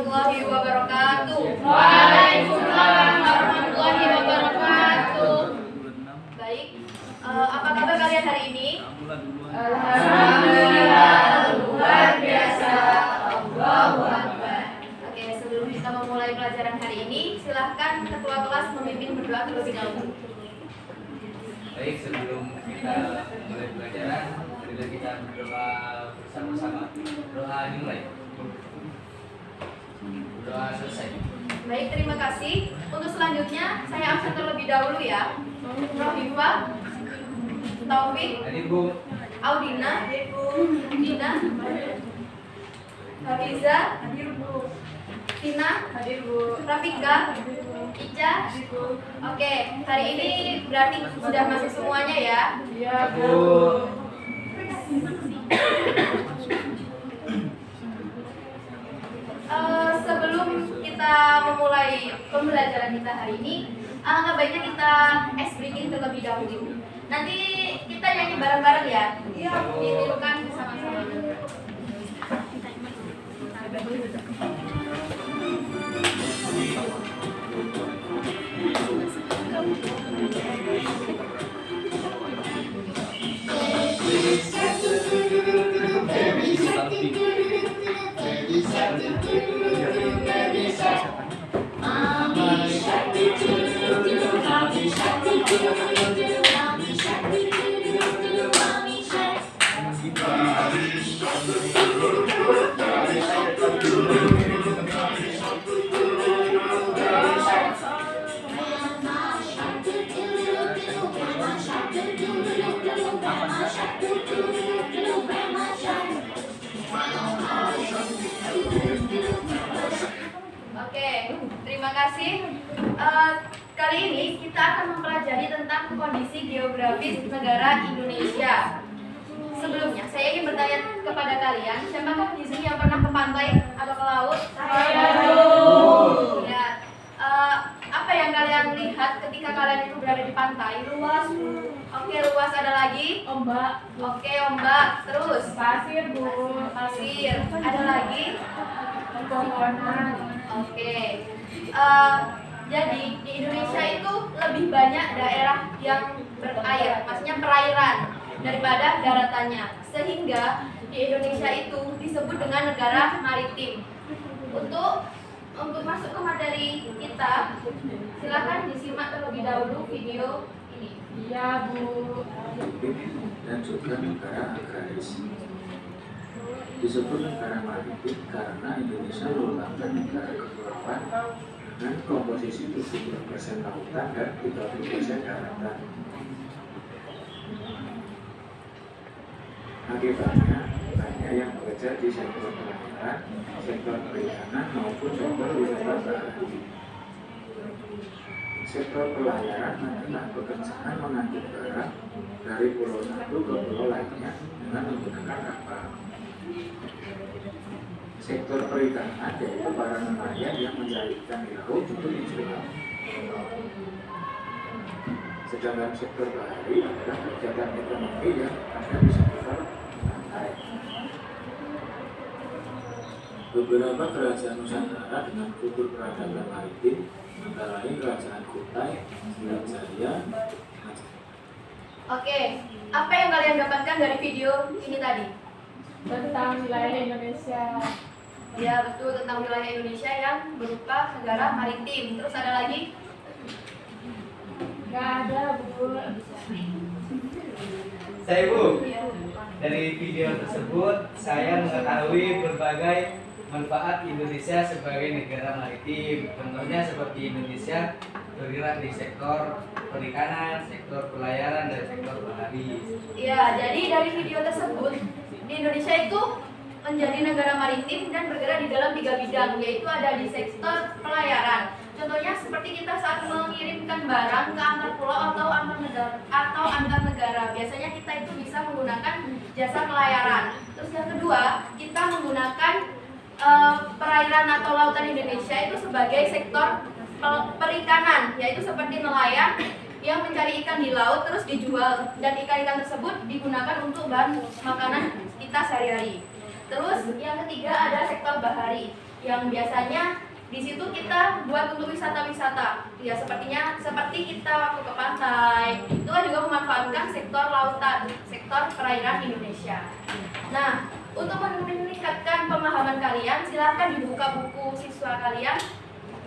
warahmatullahi wabarakatuh. Waalaikumsalam warahmatullahi wabarakatuh. Baik, apa kabar kalian hari ini? Alhamdulillah, luar biasa. Allahu Akbar. Oke, sebelum kita memulai pelajaran hari ini, silahkan ketua kelas memimpin berdoa terlebih dahulu. Baik, sebelum kita mulai pelajaran, marilah kita berdoa bersama-sama. Doa dimulai. Doa selesai. Baik, terima kasih. Untuk selanjutnya, saya absen terlebih dahulu ya. Rohifa, Taufik, Ibu. Audina, Dina, Hafiza, Tina, Rafika, Ica. Oke, hari ini berarti sudah masuk semuanya ya. Iya, Bu. Sebelum kita memulai pembelajaran kita hari ini, alangkah baiknya kita ice breaking terlebih dahulu. Nanti kita nyanyi bareng-bareng ya. Iya. Ditirukan bersama-sama. Oke, terima kasih. Kali ini kita akan mempelajari tentang kondisi geografis negara Indonesia. Sebelumnya, saya ingin bertanya kepada kalian, siapakah di sini yang pernah ke pantai atau ke laut? Saya, Bu. Ya. Apa yang kalian lihat ketika kalian itu berada di pantai? luas, Bu. Oke, luas. Ada lagi? Ombak, Oke, ombak. Terus? pasir, Bu. Pasir. Ada lagi? Pepohonan. Oke. Jadi di Indonesia itu lebih banyak daerah yang berair, maksudnya perairan daripada daratannya. Sehingga di Indonesia itu disebut dengan negara maritim. Untuk masuk ke materi kita, silakan disimak terlebih dahulu video ini. Iya, Bu. Dan juga negara agraris. Disebut negara maritim karena Indonesia merupakan negara kepulauan dengan komposisi 70% lautan dan 30% daratan. Akibatnya, banyak yang bekerja di sektor pelayaran, sektor perikanan maupun sektor wisata bahari. Sektor pelayaran adalah pekerjaan mengangkut barang dari pulau satu ke pulau lainnya dengan menggunakan kapal. Sektor perikanan yaitu para nelayan yang mencari ikan di laut untuk dijual. Sedangkan sektor bahari adalah kegiatan ekonomi yang ada di sekitar pantai. Beberapa kerajaan Nusantara dengan kultur peradaban maritim antara lain Kerajaan Kutai, Sriwijaya, Oke, apa yang kalian dapatkan dari video ini tadi? Tentang wilayah Indonesia. Ya, betul, tentang wilayah Indonesia yang berupa negara maritim. Terus ada lagi? Nggak ada, Bu. Saya, Bu. Ya. Dari video tersebut, saya mengetahui berbagai manfaat Indonesia sebagai negara maritim. Contohnya seperti Indonesia bergerak di sektor perikanan, sektor pelayaran, dan sektor bahari. Ya, jadi dari video tersebut, di Indonesia itu menjadi negara maritim dan bergerak di dalam 3 bidang, yaitu ada di sektor pelayaran. Contohnya seperti kita saat mengirimkan barang ke antar pulau atau antar negara. Biasanya kita itu bisa menggunakan jasa pelayaran. Terus yang kedua, kita menggunakan perairan atau lautan Indonesia itu sebagai sektor perikanan, yaitu seperti nelayan yang mencari ikan di laut terus dijual, dan ikan-ikan tersebut digunakan untuk bahan makanan kita sehari-hari. Terus yang ketiga ada sektor bahari. yang biasanya di situ kita buat untuk wisata-wisata. Ya seperti kita waktu ke pantai, itu kan juga memanfaatkan sektor lautan, sektor perairan Indonesia. Nah, untuk meningkatkan pemahaman kalian, silakan dibuka buku siswa kalian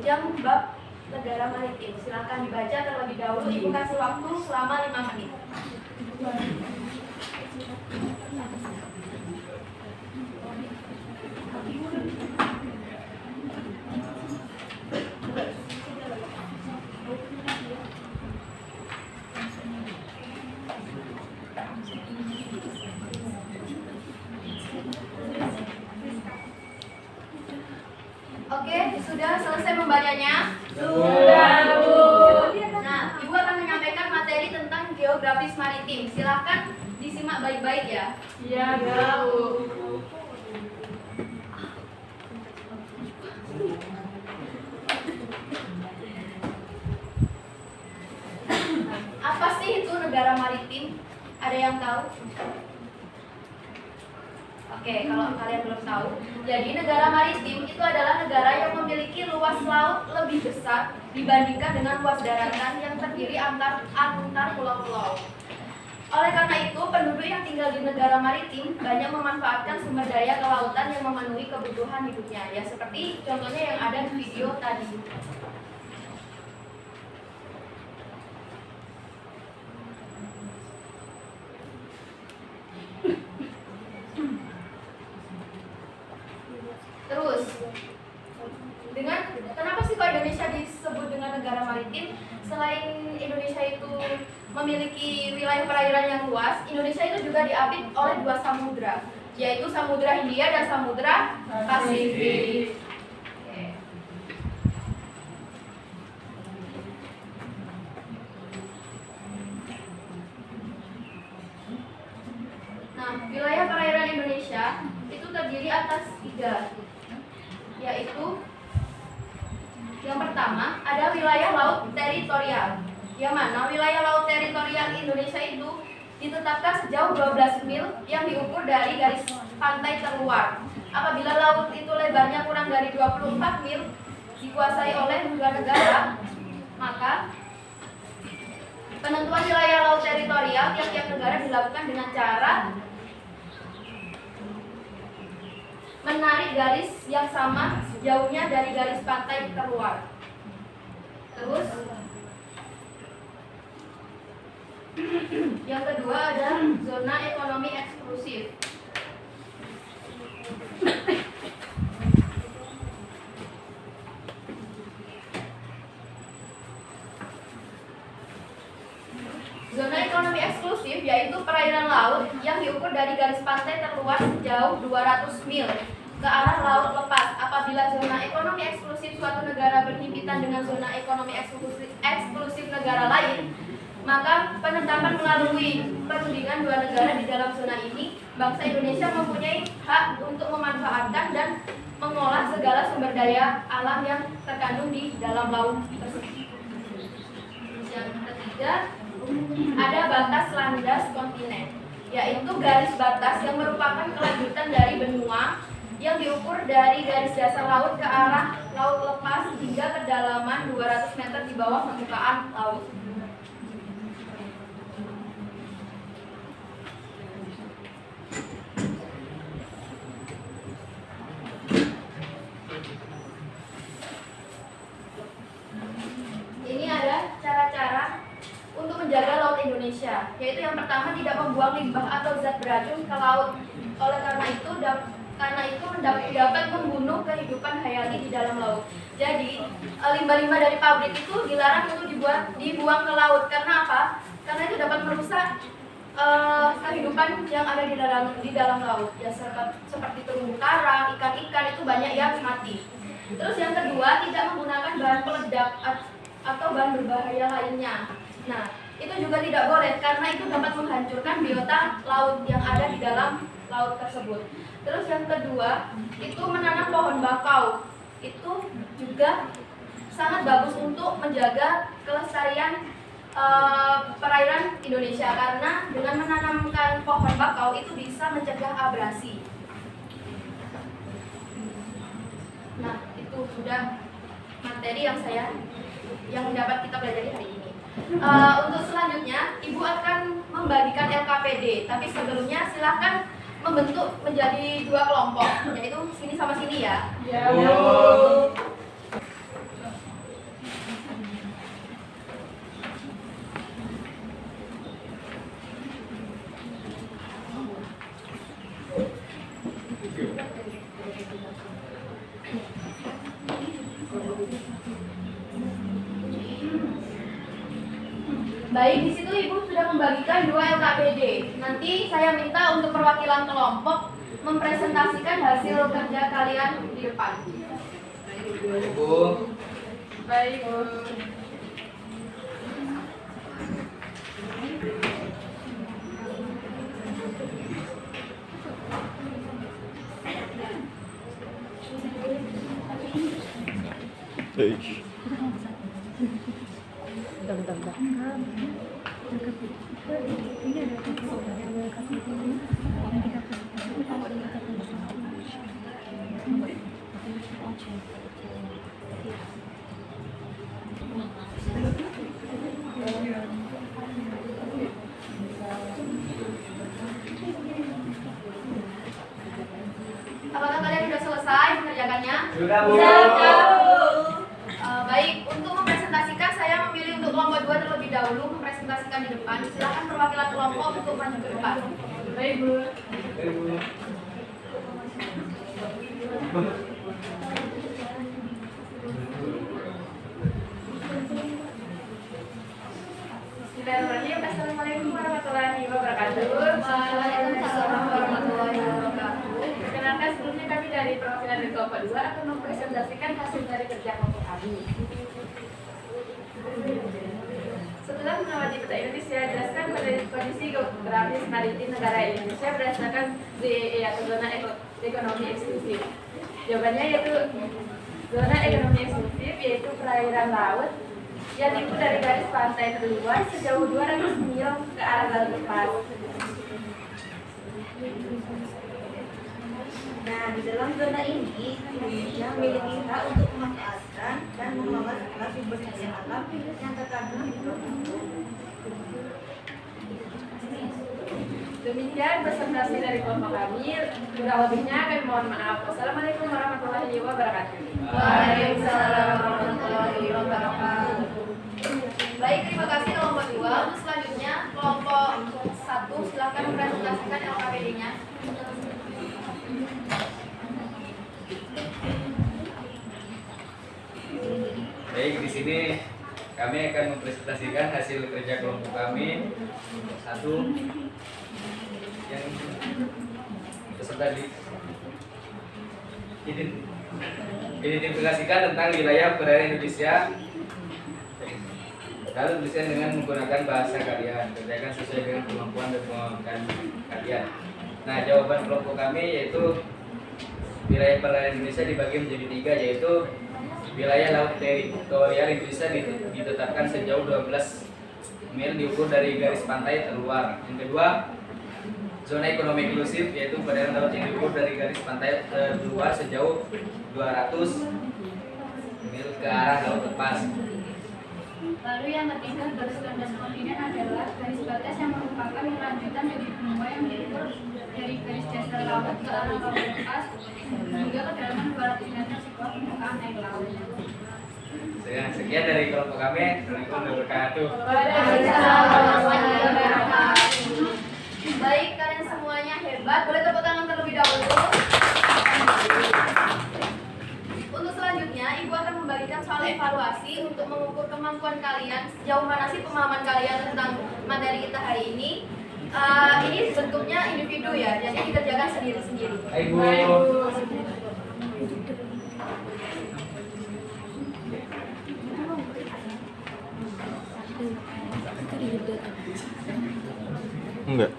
yang bab negara maritim. Silakan dibaca terlebih dahulu. Ibu kasih waktu selama 5 menit. Oke, sudah selesai membacanya? Sudah, Bu. Nah, Ibu akan menyampaikan materi tentang geografis maritim. Silakan disimak baik-baik ya. Iya, Bu. Apa sih itu negara maritim? Ada yang tahu? Oke, kalau kalian belum tahu, jadi negara maritim itu adalah negara yang memiliki luas laut lebih besar dibandingkan dengan luas daratan yang terdiri antar pulau-pulau. Oleh karena itu, penduduk yang tinggal di negara maritim banyak memanfaatkan sumber daya kelautan yang memenuhi kebutuhan hidupnya. Ya, seperti contohnya yang ada di video tadi. Terus, kenapa sih kok Indonesia disebut dengan negara maritim? Selain Indonesia itu memiliki wilayah perairan yang luas, Indonesia itu juga diapit oleh 2 samudra, yaitu Samudra Hindia dan Samudra Pasifik. Oke. Nah, wilayah perairan Indonesia itu terdiri atas 3, yaitu yang pertama ada wilayah laut teritorial, yang mana wilayah laut teritorial Indonesia itu ditetapkan sejauh 12 mil yang diukur dari garis pantai terluar. Apabila laut itu lebarnya kurang dari 24 mil dikuasai oleh 2 negara, maka penentuan wilayah laut teritorial tiap-tiap negara dilakukan dengan cara menarik garis yang sama jauhnya dari garis pantai terluar. Terus yang kedua ada zona ekonomi eksklusif. Zona ekonomi eksklusif yaitu perairan laut yang diukur dari garis pantai terluar sejauh 200 mil ke arah laut lepas. Apabila zona ekonomi eksklusif suatu negara berhimpitan dengan zona ekonomi eksklusif negara lain, maka penetapan melalui perundingan 2 negara di dalam zona ini, bangsa Indonesia mempunyai hak untuk memanfaatkan dan mengolah segala sumber daya alam yang terkandung di dalam laut tersebut. Yang ketiga, ada batas landas kontinen, yaitu garis batas yang merupakan kelanjutan dari benua yang diukur dari garis dasar laut ke arah laut lepas hingga kedalaman 200 meter di bawah permukaan laut. Ini ada cara-cara untuk menjaga laut Indonesia, yaitu yang pertama tidak membuang limbah atau zat beracun ke laut. Oleh karena itu dapat membunuh kehidupan hayati di dalam laut. Jadi limbah-limbah dari pabrik itu dilarang untuk dibuang ke laut. Karena apa? Karena itu dapat merusak kehidupan yang ada di dalam laut. Ya seperti terumbu karang, ikan-ikan itu banyak yang mati. Terus yang kedua, tidak menggunakan bahan peledak atau bahan berbahaya lainnya. Nah, itu juga tidak boleh karena itu dapat menghancurkan biota laut yang ada di dalam laut tersebut. Terus yang kedua, itu menanam pohon bakau. Itu juga sangat bagus untuk menjaga kelestarian perairan Indonesia karena dengan menanamkan pohon bakau itu bisa mencegah abrasi. Nah, itu sudah materi yang dapat kita pelajari hari ini. Untuk selanjutnya, Ibu akan membagikan LKPD, tapi sebelumnya silahkan membentuk menjadi 2 kelompok, yaitu sini sama sini ya. Ya, Bu. Baik, di situ Ibu sudah membagikan 2 LKPD. Nanti saya minta untuk perwakilan kelompok mempresentasikan hasil kerja kalian di depan. Ibu. Baik, Bu. Apakah kalian sudah selesai mengerjakannya? Sudah, Bu. Baik, untuk mempresentasikan saya memilih untuk kelompok 2 terlebih dahulu mempresentasikan di depan. Silakan perwakilan kelompok untuk maju ke depan. Baik, Bu. Ibu. Bismillahirrahmanirrahim. Assalamualaikum warahmatullahi wabarakatuh. Waalaikumsalam warahmatullahi wabarakatuh. Perkenalkan, sebelumnya kami dari perwakilan dari kelompok 2 akan mempresentasikan hasil dari kerja kelompok kami. Setelah mengamati peta Indonesia, jelaskan pada kondisi geografis maritim negara Indonesia berdasarkan zona ekonomi eksklusif. Jawabannya yaitu zona ekonomi eksklusif yaitu perairan laut yang diipu dari garis pantai terluar sejauh 200 mil ke arah laut lepas. Nah, di dalam zona ini, Indonesia memiliki hak untuk memanfaatkan dan mengelola segala sumber daya alam yang terkandung di pulau itu. Demikian presentasi dari kelompok kami. Kurang lebihnya kami mohon maaf. Wassalamualaikum warahmatullahi wabarakatuh. Waalaikumsalam warahmatullahi wabarakatuh. Baik, terima kasih kelompok 2. Untuk selanjutnya, kelompok 1 silakan mempresentasikan LKPD-nya. Baik, di sini kami akan mempresentasikan hasil kerja kelompok kami. 1 yang peserta identifikasikan tentang wilayah perairan Indonesia. Lalu tuliskan dengan menggunakan bahasa kalian. Kerjakan sesuai dengan kemampuan dan kemampuan kalian. Nah, jawaban kelompok kami yaitu wilayah perairan Indonesia dibagi menjadi 3, yaitu wilayah laut teritorial Indonesia ditetapkan sejauh 12 mil diukur dari garis pantai terluar. Yang kedua, zona ekonomi eksklusif yaitu perairan laut yang diukur dari garis pantai terluar sejauh 200 mil ke arah laut lepas. Lalu yang ketiga, garis landas kontinen adalah garis batas yang merupakan lanjutan dari benua yang diukur dari garis dasar laut ke arah laut lepas hingga kedalaman 200 meter sebuah permukaan air laut. Sekian dari kelompok kami. Assalamualaikum warahmatullahi wabarakatuh. Waalaikumsalam warahmatullahi wabarakatuh. Baik, kalian semuanya hebat. Boleh tepuk tangan terlebih dahulu. Untuk selanjutnya, Ibu akan membagikan soal evaluasi untuk mengukur kemampuan kalian sejauh mana sih pemahaman kalian tentang materi kita hari ini. Ini bentuknya individu ya, jadi dikerjakan sendiri-sendiri. Hai, Bu. Enggak.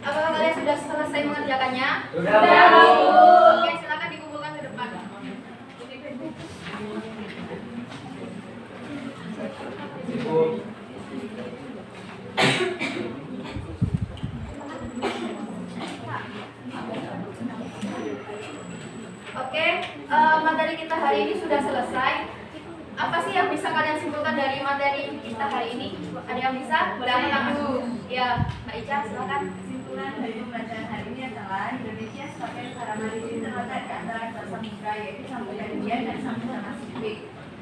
Apakah kalian sudah selesai mengerjakannya? Sudah, Bu. Oke, silakan dikumpulkan ke depan. Cukup. Oke, materi kita hari ini sudah selesai. Apa sih yang bisa kalian simpulkan dari materi kita hari ini? Ada yang bisa? Boleh angkat tangan dulu. Ya, Mbak Ica, silakan. Kesimpulan dari pembelajaran hari ini adalah Indonesia sebagai negara maritim terletak di antara dua samudra yaitu Samudra Hindia dan Samudra Pasifik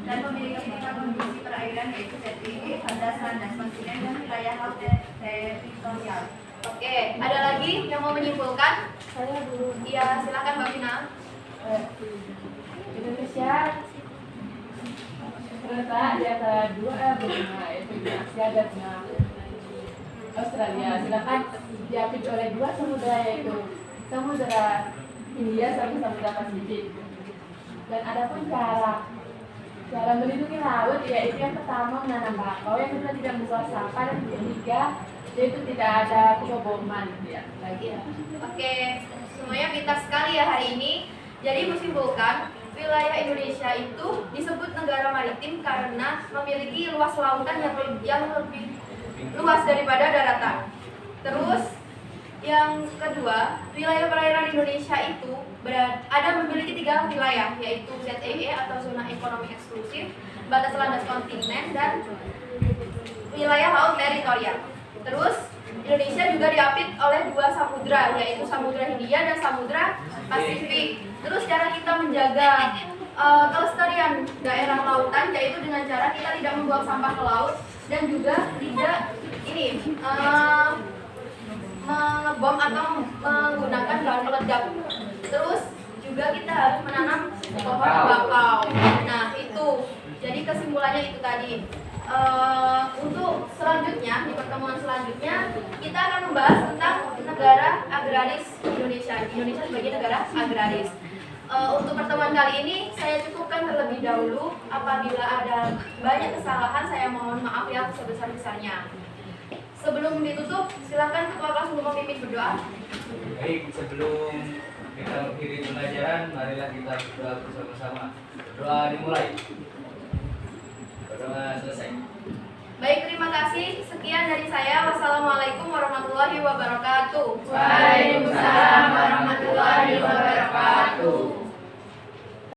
dan memiliki 5 kondisi perairan yaitu TPI, batas landas kontinen dan wilayah laut teritorial. Oke, ada lagi yang mau menyimpulkan? Saya dulu. Iya, silakan Mbak Vina. Indonesia terletak di antara dua benua yaitu benua Asia dan benua Australia. Sedangkan diapit oleh dua samudra yaitu Samudra Hindia sama Samudra Pasifik. Dan adapun cara melindungi laut yaitu yang pertama menanam bakau, yang kedua tidak membuang sampah, dan yang ketiga yaitu tidak ada keboboman ya lagi ya. Oke, semuanya pintar sekali ya hari ini. Jadi menyimpulkan, wilayah Indonesia itu disebut negara maritim karena memiliki luas lautan yang lebih luas daripada daratan. Terus yang kedua, wilayah perairan Indonesia itu memiliki 3 wilayah, yaitu ZEE atau zona ekonomi eksklusif, batas landas kontinen, dan wilayah laut teritorial. Terus Indonesia juga diapit oleh 2 samudra, yaitu Samudra Hindia dan Samudra Pasifik. Terus cara kita menjaga kelestarian daerah lautan yaitu dengan cara kita tidak membuang sampah ke laut dan juga tidak mengebom atau menggunakan bahan peledak. Terus juga kita harus menanam pohon bakau. Nah itu, jadi kesimpulannya itu tadi. Untuk selanjutnya, di pertemuan selanjutnya kita akan membahas tentang negara agraris Indonesia sebagai negara agraris. Untuk pertemuan kali ini saya cukupkan terlebih dahulu. Apabila ada banyak kesalahan saya mohon maaf ya sebesar-besarnya. Sebelum ditutup, silakan ketua kelas untuk memimpin berdoa. Baik, sebelum kita mengakhiri pembelajaran, marilah kita berdoa bersama-sama. Berdoa dimulai. Berdoa selesai. Baik, terima kasih. Sekian dari saya. Wassalamualaikum warahmatullahi wabarakatuh. Waalaikumsalam warahmatullahi wabarakatuh.